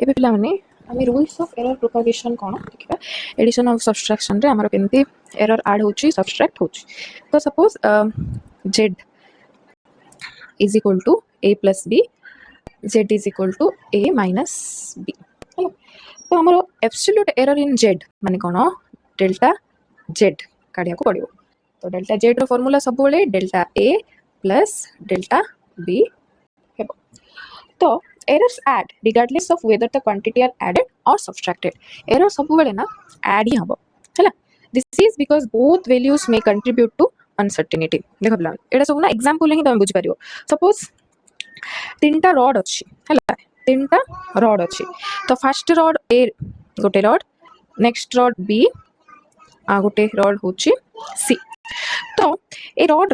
एबे पिला माने आमे रूल्स ऑफ एरर प्रोपगेशन कोन देखिबा एडिशन ऑफ सब्सट्रैक्शन रे हमर केमती एरर ऐड होची सब्सट्रैक्ट होची तो suppose z is equal to a plus b z is equal to a minus b hello तो हमर एब्सोल्यूट एरर इन z माने कोन डेल्टा z काढिया को पड़ियो तो डेल्टा z रो फार्मूला सब बेले delta a plus delta b हेबो तो errors add regardless of whether the quantity are added or subtracted error सब बेले ना add ही हबो हैला this is because both values may contribute to uncertainty देखो बला एटा सब ना एग्जांपल ही तुम बुझ पारियो सपोज तीनटा रॉड अछि हैला तीनटा रॉड अछि तो फर्स्ट रॉड ए गोटे रॉड नेक्स्ट रॉड बी आ गोटे रॉड होछि सी तो ए रॉड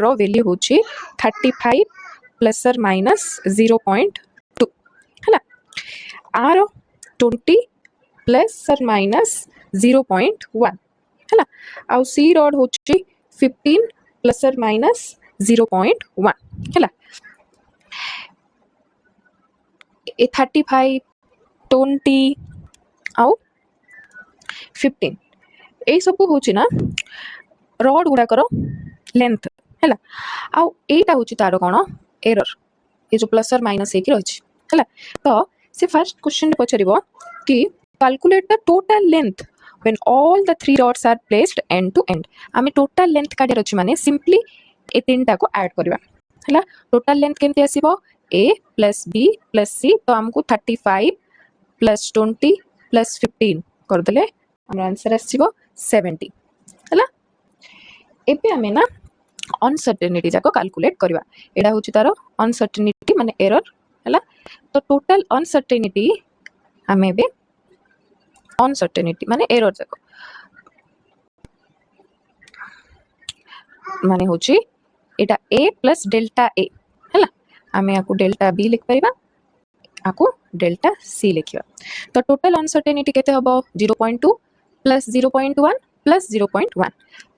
रो वैल्यू होछि 35 प्लस और माइनस 0.2 हैला आर 20 प्लस और माइनस 0.1 हैला आ सी रॉड होछि 15 प्लस और माइनस 0.1 हैला ए 35 20 आउ 15 ए सब होछि ना रॉड गुडा करो लेंथ हैला आउ एटा होछि तारो कोन एरर ये जो प्लस और माइनस एक रही है तो से फर्स्ट क्वेश्चन पचारिबो कि calculate the total length when all the three dots are placed end to end आमे टोटल लेंथ काढे अछि माने सिंपली ए तीनटा को ऐड करबा हैला टोटल लेंथ केमते आसीबो a plus b plus c तो हमको 35 plus 20 plus 15 कर देले हमरा आंसर आसीबो 70 हैला एबे हमें ना अनसर्टेनिटी जाको कैलकुलेट करबा एडा होची तारो अनसर्टेनिटी माने एरर हैला तो टोटल अनसर्टेनिटी हमें बे अनसर्टेनिटी माने एरर जाको माने होची एटा a प्लस डेल्टा a हैला हमें आको डेल्टा b लिख परिबा आको डेल्टा c लिखिबा तो टोटल अनसर्टेनिटी केते हबो 0.2 प्लस 0.1 प्लस 0.1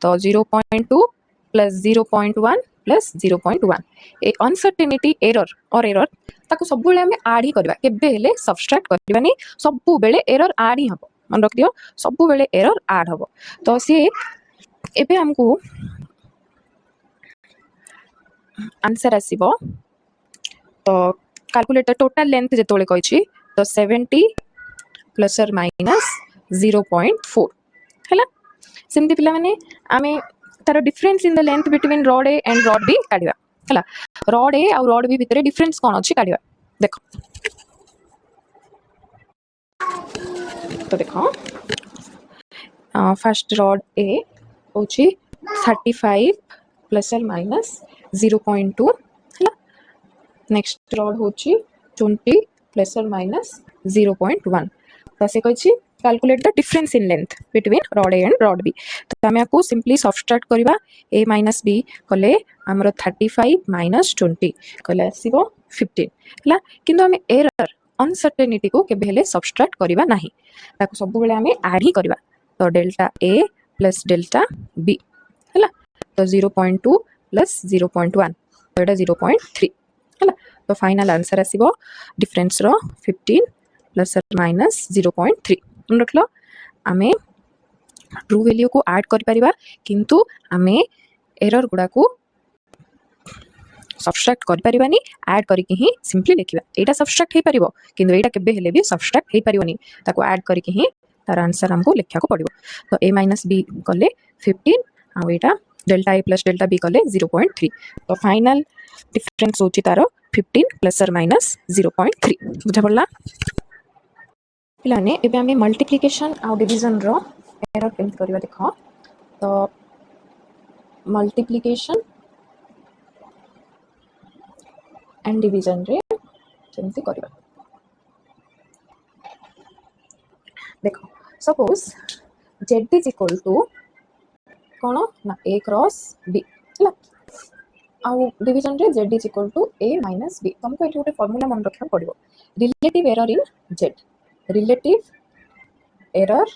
तो 0.2 प्लस 0.1 प्लस 0.1 ए अनसर्टेनिटी एरर और एरर ताको सब बेले हमें ऐड ही करबा केबे हेले सब्सट्रैक्ट करबानी सब बेले एरर ऐड ही हबो मन रख दियो सब बेले एरर ऐड हबो तो से एबे हमको आंसर आसीबो तो कैलकुलेटर टोटल लेंथ जेतोले कहछि तो 70 प्लस और माइनस 0.4 हैला सेमती पिला माने आमे तार difference in the length between rod A and rod B काढिबा हैला रॉड ए और रॉड बी भितरे डिफरेंस कोन अछि काढिबा देखो तो देखो फर्स्ट रॉड ए होछि 35 प्लस और माइनस 0.2 हैला नेक्स्ट रॉड होछि 20 प्लस और माइनस 0.1 तो से कहछि calculate the difference in length between rod A and rod B तो हमें आपको सिंपली सब्सट्रैक्ट करबा a माइनस b कले हमरो 35 माइनस 20 कले आसीबो 15 हला किंतु हमें एरर अनसर्टेनिटी को केबे हेले सब्सट्रैक्ट करबा नाही ताको सब बेले हमें ऐड ही करबा तो delta a plus delta b हला तो 0.2 प्लस 0.1 तो एटा 0.3 हला तो फाइनल आंसर आसीबो डिफरेंस रो 15 प्लस और माइनस 0.3 मन रखलो आमे ट्रू वैल्यू को ऐड कर परिबा किंतु आमे एरर गुडा को सब्सट्रैक्ट कर परिबानी ऐड करके ही सिंपली लिखिबा एटा सब्सट्रैक्ट हे परिबो किंतु एटा केबे हेले भी सब्सट्रैक्ट हे परिबोनी ताको ऐड करके ही तार आंसर हमको लिखा को पड़िबो तो a माइनस b कले 15 आ एटा delta a plus delta b कले 0.3 तो फाइनल डिफरेंस होची तारो 15 प्लस और माइनस 0.3 बुझा पड़ला पिलाने एबे हमें मल्टीप्लिकेशन आ डिवीजन रो एरर केमति करबा देखो तो मल्टीप्लिकेशन एंड डिवीजन रे केमति करबा देखो suppose z is equal to कोन ना a क्रॉस b हला आ डिवीजन रे z is equal to a minus b तुमको एठी गोटे फार्मूला मन रखा पड़िबो relative error in z relative error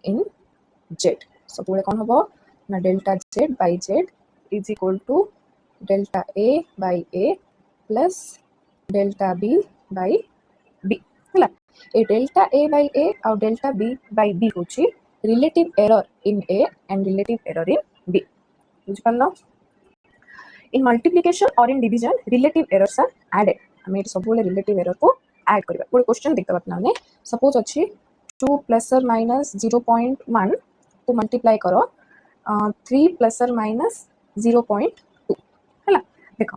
in z सब बेले कोन हबो ना delta z by z is equal to delta a by a plus delta B by B है ए डेल्टा ए बाई ए और डेल्टा बी बाई बी हूँ relative error in A and relative error in B बुझिपार in multiplication और in division relative errors are added आम ये सब relative error को ऐड करवा गोटे क्वेश्चन देखते पे सपोज अच्छी 2 प्लस और माइनस 0.1 को मल्टीप्लाई करो 3 प्लस और माइनस 0.2 है देख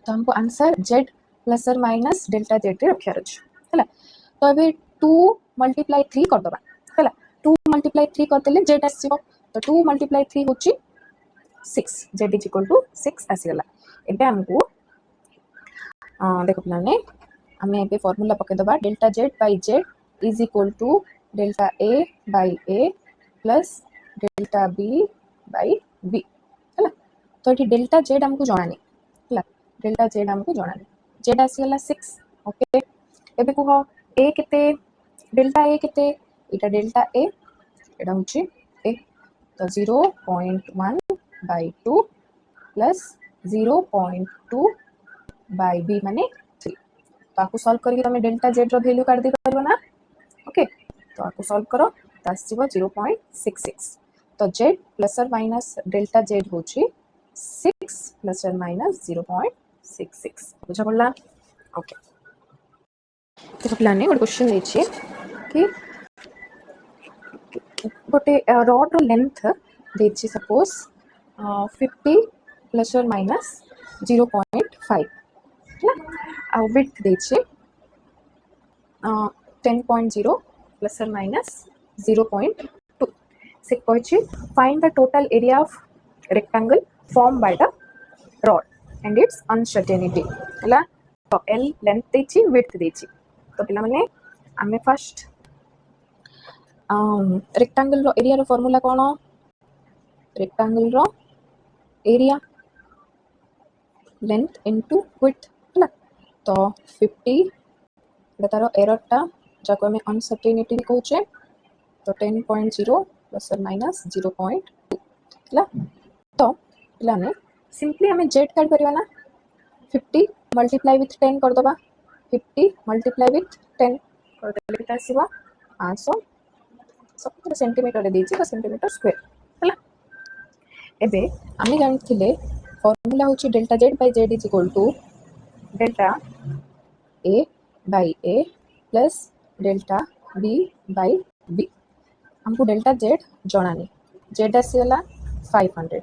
तो हमको आंसर जेड प्लस और माइनस डेल्टा जेड रखार अच्छे है तो ये 2 मल्टीप्लाई 3 करदे है 2 मल्टीप्लाई 3 करदे जेड आसो तो 2 मल्टीप्लाई 3 हूँ 6 जेड इज इक्वल टू 6 आसीगला एबे हमको देखो पे आम ए फर्मूला पकईदबा delta Z by Z is equal to delta A by A plus delta B by B है तो ये डेल्टा जेड आमको जनानी है डेल्टा जेड आमको जनानी जेड आसीगला 6 ओके एबे कह ए केते डेल्टा ए केते इटा डेल्टा ए एटा होची ए तो 0.1 by 2 plus 0.2 by b माने 3 तो आपको सॉल्व करके तुम डेल्टा जेड रो वैल्यू काट दे पारबो ना ओके तो आपको सॉल्व करो तो आसीबो 0.66 तो जेड प्लस और माइनस डेल्टा जेड होची 6 प्लस और माइनस 0.66 बुझा पड़ला ओके तो प्लान ने क्वेश्चन देछि कि गोटे रॉड रो लेंथ देछि सपोज 50 प्लस और माइनस 0.5 है विड्थ देछि 10.0 प्लस और माइनस 0.2 से कहि find the total area of rectangle form by the rod and it's uncertainty है तो एल लेंथ देछि विड्थ देछि तो पिला माने आमे फर्स्ट रेक्टेंगल रो एरिया रो फार्मूला कोन रेक्टेंगल रो एरिया लेंथ इनटू विड्थ है तो 50 तार एररटा जको आम अनसर्टेनिटी कहचे तो 10.0 प्लस और माइनस 0.2 है तो पे सिंपली आम जेड काट पार ना 50 मल्टीप्लाई विथ 10 करदे 50 मल्टीप्लाई विथ 10 करदे आसो 570 सेंटीमीटर तो सेंटीमीटर स्क्वायर है एबे आम जानी फॉर्मूला हूँ delta Z by Z is equal to delta A by A plus delta B by B हमको डेल्टा जेड जनानी जेड आसीगला 500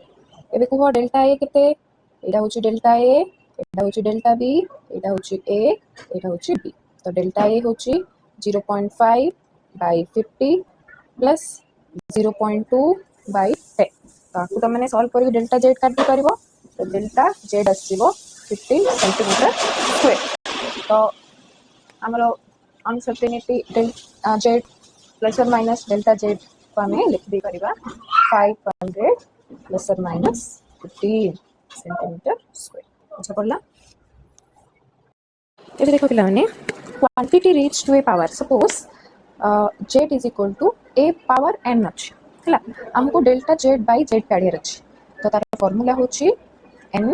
एबे कह डेल्टा ए केते एटा हूँ डेल्टा ए एटा हूँ डेल्टा बी एटा हूँ ए एटा हूँ बी तो डेल्टा ए हूँ 0.5 बाई 50 प्लस 0.2 बाई 10 तो आपको तुम मैंने सॉल्व कर डेल्टा जेड काट दी पार तो डेल्टा जेड आसो 15 सेंटीमीटर स्क्वायर तो आमर अनसर्टेनिटी जेड प्लस और माइनस डेल्टा जेड को आम लिखी पार 500 प्लस और माइनस 15 सेंटीमीटर स्क्वायर बुझा पड़ा ये देखो पे quantity reach to A power suppose Z is equal to A power N अच्छे है आमको डेल्टा जेड बाई जेड काढ़ियार अच्छे तो तार फॉर्मूला हूँ N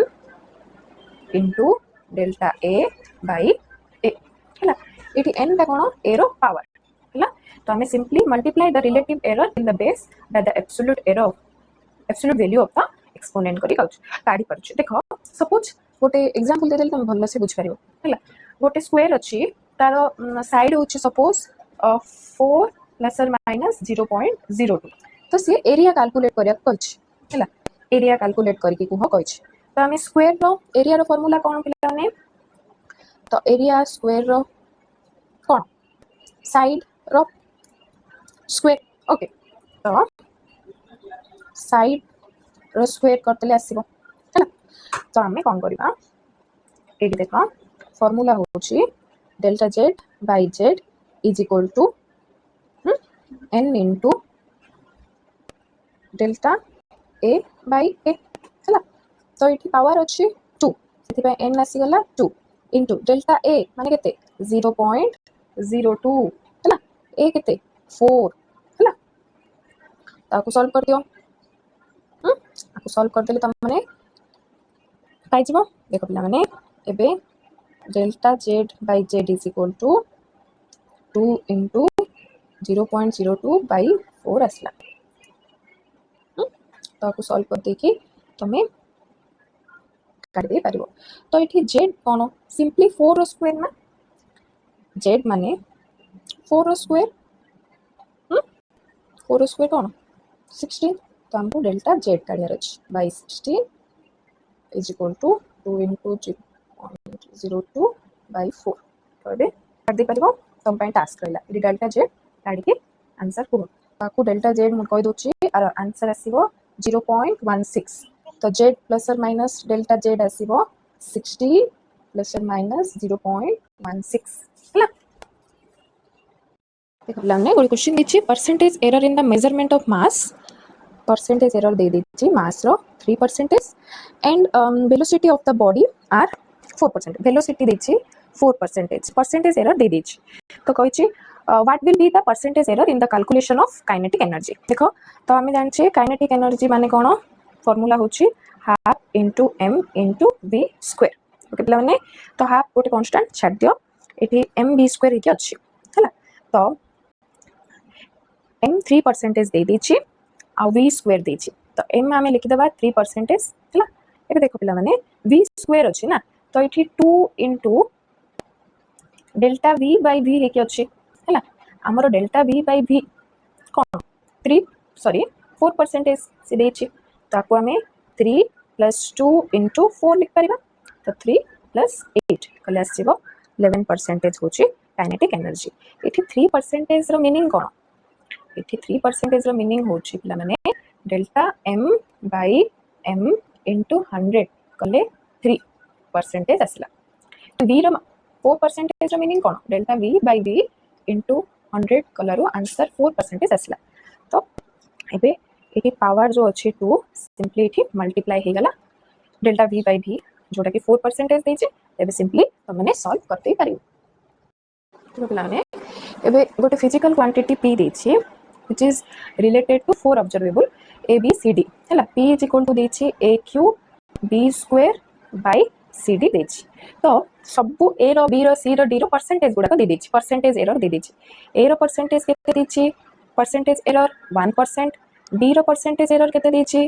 into delta A by A है ये एन टा कौन ए रो पावर है तो आम simply multiply the relative error in the base by the absolute error absolute value of the exponent करी काढ़ी पारुछ देखो सपोज गोटे एग्जांपल देदेले तुम भल से बुझ पार है गोटे स्क्वायर अच्छी तार साइड हूँ सपोज 4 प्लस और माइनस 0.02 तो सी एरिया कैलकुलेट करिया एरिया कैलकुलेट करके कह कहि तो आम स्क्वायर रो एरिया रो फार्मूला कौन पे तो एरिया स्क्वायर रो कौन साइड रो स्क्वायर ओके तो साइड रो स्क्वायर करते आसो है तो आम कौन करवा ये देख फॉर्मूला हूँ delta Z by Z is equal to N into delta A by A है तो ये पावर अच्छी 2 से एन आसीगला 2 इंटू डेल्टा ए माने केते 0.02 है ए केते 4 है आपको सॉल्व कर दियो आपको सॉल्व कर देले तुम माने पाई जिवो देखो पिला माने एबे delta Z by Z is equal to 2 into 0.02 by 4 आसला तो सॉल्व कर देखी तुम्हें काट दे पारिबो तो ये जेड कौन सिंपली 4 स्क्वायर ना जेड माने 4 स्क्वायर 4 स्क्वायर कौन 16 तो हमको डेल्टा जेड काढ़ियार अछि by 16 is equal to 2 into 0.02 by 4 तो ये काट दे पारिबो तुम पई टास्क रहला ये डेल्टा जेड काढ़ी के आंसर को ताकू डेल्टा जेड मु कहि दोची आर आंसर आसीबो 0.16 तो जेड प्लस और माइनस डेल्टा जेड आसीबो 60 प्लस और माइनस 0.16 हला देखो हमने गोटे क्वेश्चन दीची percentage error in the measurement of mass percentage error दे दीची मास रो 3% and velocity of the body are 4% velocity दीची 4% परसेंटेज एरर दे दीची तो कहिची what will be the percentage error in the calculation of kinetic energy देखो तो आम जाने काइनेटिक एनर्जी माने कौन फॉर्मूला होची half into M into B square okay पे तो हाफ गोटे कन्स्टांट छाड़ दियो ये एम बी स्क्वायर ही अच्छी है तो एम 3% दे दीची आ वी स्क्वायर देची तो एम आम लिखिदेबा 3% है ये देखो पे वी स्क्वायर अच्छी ना तो ये 2 into delta V by V है है आमर डेल्टा वी बाई वी कौन 4% से देची ताको आम 3 प्लस 2 इंटू 4 लिख पारिबा तो 3 प्लस 8 कले आसीबो 11% होची काइनेटिक एनर्जी एठी 3% रो मीनिंग कौन एठी 3% रो मीनिंग होची पिला माने delta M by M into 100 कले 3% आसला वी रो 4% रो मीनिंग कौन delta V by V into 100 कलर आंसर 4% आसला तो एबे एठी पावर जो अच्छी 2 सिंपली एठी मल्टीप्लाई हे गला डेल्टा वी बाई वी जोटा कि 4% देचे एबे सिंपली तमने सॉल्व करते पारिबो तो प्लाने एबे गोटे फिजिकल क्वांटिटी p देछि which is related to four observable a b c d हैला p is equal to देछि a cube b square by c d देछि तो सबु a रो b रो c रो d रो परसेंटेज गुडा दे देछि परसेंटेज एरर दे देछि a रो परसेंटेज केते देछि परसेंटेज एरर 1% b रो परसेंटेज एरर केते देछि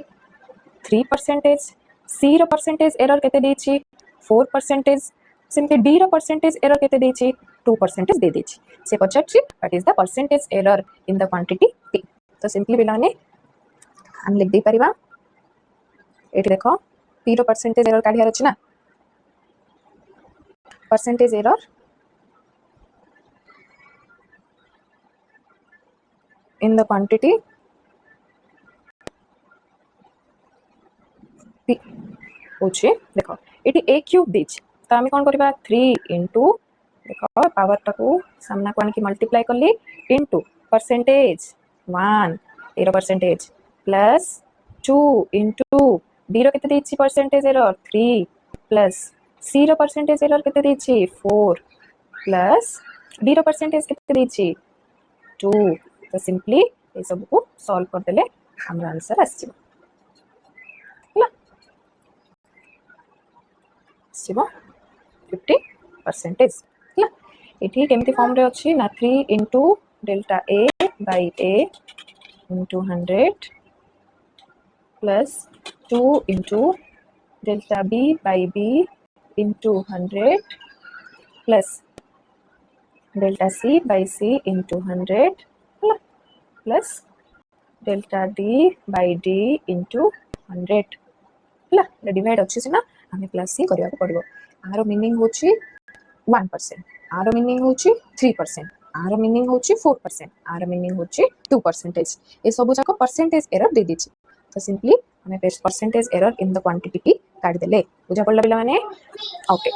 3% c रो परसेंटेज एरर केते देछि 4% सिंपली d रो परसेंटेज एरर केते देछि 2% दे देछि से पचाछि what is the percentage error in the quantity p तो सिंपली बिलाने हम लिख दे परिबा एठी देखो p रो परसेंटेज एरर काढियार अछि ना percentage error in the quantity p होछि देखो एठी a क्यूब देछि तो हम कोन करबा 3 इंटू देखो पावर टाको सामना को आनकी मल्टीप्लाई कर ली इंटू परसेंटेज 1 एरो परसेंटेज प्लस 2 इंटू बी रो केते देछि परसेंटेज एरर 3 प्लस सी रो परसेंटेज एरर केते देछि 4 प्लस डी रो परसेंटेज केते देछि 2 तो सिंपली ए सब को सॉल्व कर देले हमरा आंसर आसीबो सिबो 50% एठी केमती फॉर्म रे अछि ना 3 into delta A by A into 100 plus 2 into delta B by B into 100 plus delta C by C into 100 plus delta D by D into 100 divide अच्छी से ना हमें प्लस सी करने पड़ो आर मीनिंग होची 1% आर मीनिंग होची 3% are meaning होची 4% are meaning होची 2% ये सब जाक परसेंटेज एरर दे दीची तो सिंपली हमें percentage error in the quantity की काट देले बुझा पड़ला पिला माने ओके